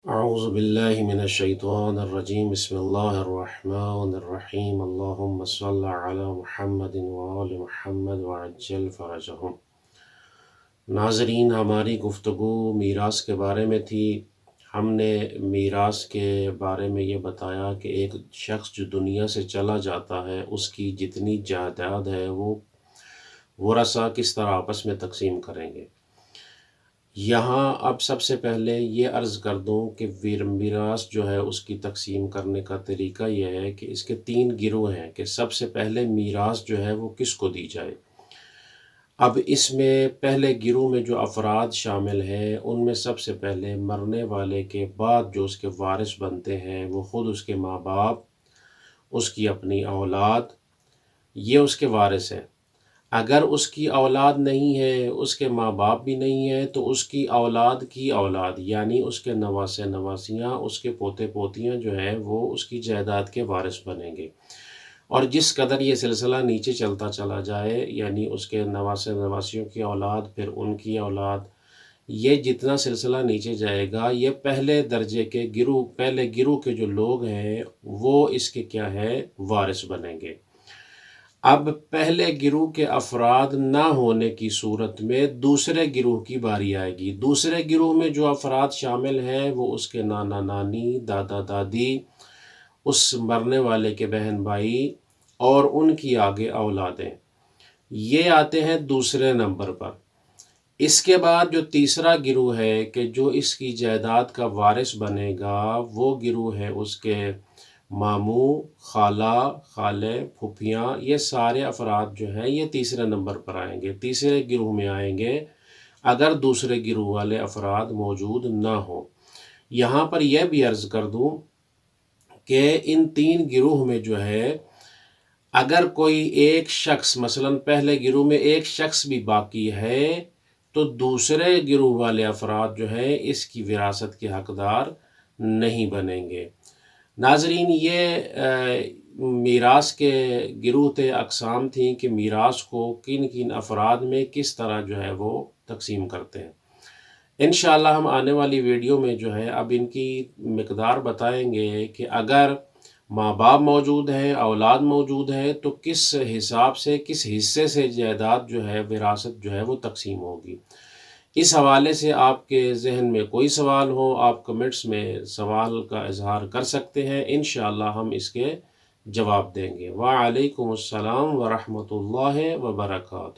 اعوذ باللہ من الشیطان الرجیم بسم اللہ الرحمن الرحیم اللہم صل علی محمد وآل محمد وعجل فرجہم۔ ناظرین، ہماری گفتگو میراث کے بارے میں تھی۔ ہم نے میراث کے بارے میں یہ بتایا کہ ایک شخص جو دنیا سے چلا جاتا ہے اس کی جتنی جائیداد ہے وہ ورثہ کس طرح آپس میں تقسیم کریں گے۔ یہاں اب سب سے پہلے یہ عرض کر دوں کہ میراث جو ہے اس کی تقسیم کرنے کا طریقہ یہ ہے کہ اس کے 3 گروہ ہیں کہ سب سے پہلے میراث جو ہے وہ کس کو دی جائے۔ اب اس میں پہلے گروہ میں جو افراد شامل ہیں ان میں سب سے پہلے مرنے والے کے بعد جو اس کے وارث بنتے ہیں وہ خود اس کے ماں باپ، اس کی اپنی اولاد، یہ اس کے وارث ہیں۔ اگر اس کی اولاد نہیں ہے، اس کے ماں باپ بھی نہیں ہے، تو اس کی اولاد کی اولاد یعنی اس کے نواسے نواسیاں، اس کے پوتے پوتیاں جو ہیں وہ اس کی جائیداد کے وارث بنیں گے۔ اور جس قدر یہ سلسلہ نیچے چلتا چلا جائے یعنی اس کے نواسے نواسیوں کی اولاد، پھر ان کی اولاد، یہ جتنا سلسلہ نیچے جائے گا یہ پہلے درجے کے گروہ، پہلے گروہ کے جو لوگ ہیں وہ اس کے کیا ہے وارث بنیں گے۔ اب پہلے گروہ کے افراد نہ ہونے کی صورت میں دوسرے گروہ کی باری آئے گی۔ دوسرے گروہ میں جو افراد شامل ہیں وہ اس کے نانا نانی، دادا دادی، اس مرنے والے کے بہن بھائی اور ان کی آگے اولادیں، یہ آتے ہیں دوسرے نمبر پر۔ اس کے بعد جو تیسرا گروہ ہے کہ جو اس کی جائیداد کا وارث بنے گا وہ گروہ ہے اس کے ماموں، خالہ، خالے، پھوپھیاں، یہ سارے افراد جو ہیں یہ تیسرے نمبر پر آئیں گے، تیسرے گروہ میں آئیں گے اگر دوسرے گروہ والے افراد موجود نہ ہوں۔ یہاں پر یہ بھی عرض کر دوں کہ ان 3 گروہ میں جو ہے اگر کوئی ایک شخص، مثلا پہلے گروہ میں ایک شخص بھی باقی ہے تو دوسرے گروہ والے افراد جو ہیں اس کی وراثت کے حقدار نہیں بنیں گے۔ ناظرین، یہ میراث کے گروہ تھے، اقسام تھیں کہ میراث کو کن کن افراد میں کس طرح جو ہے وہ تقسیم کرتے ہیں۔ انشاءاللہ ہم آنے والی ویڈیو میں جو ہے اب ان کی مقدار بتائیں گے کہ اگر ماں باپ موجود ہیں، اولاد موجود ہے تو کس حساب سے، کس حصے سے جائیداد جو ہے وراثت جو ہے وہ تقسیم ہوگی۔ اس حوالے سے آپ کے ذہن میں کوئی سوال ہو آپ کمنٹس میں سوال کا اظہار کر سکتے ہیں، انشاءاللہ ہم اس کے جواب دیں گے۔ وعلیکم السلام ورحمۃ اللہ وبرکاتہ۔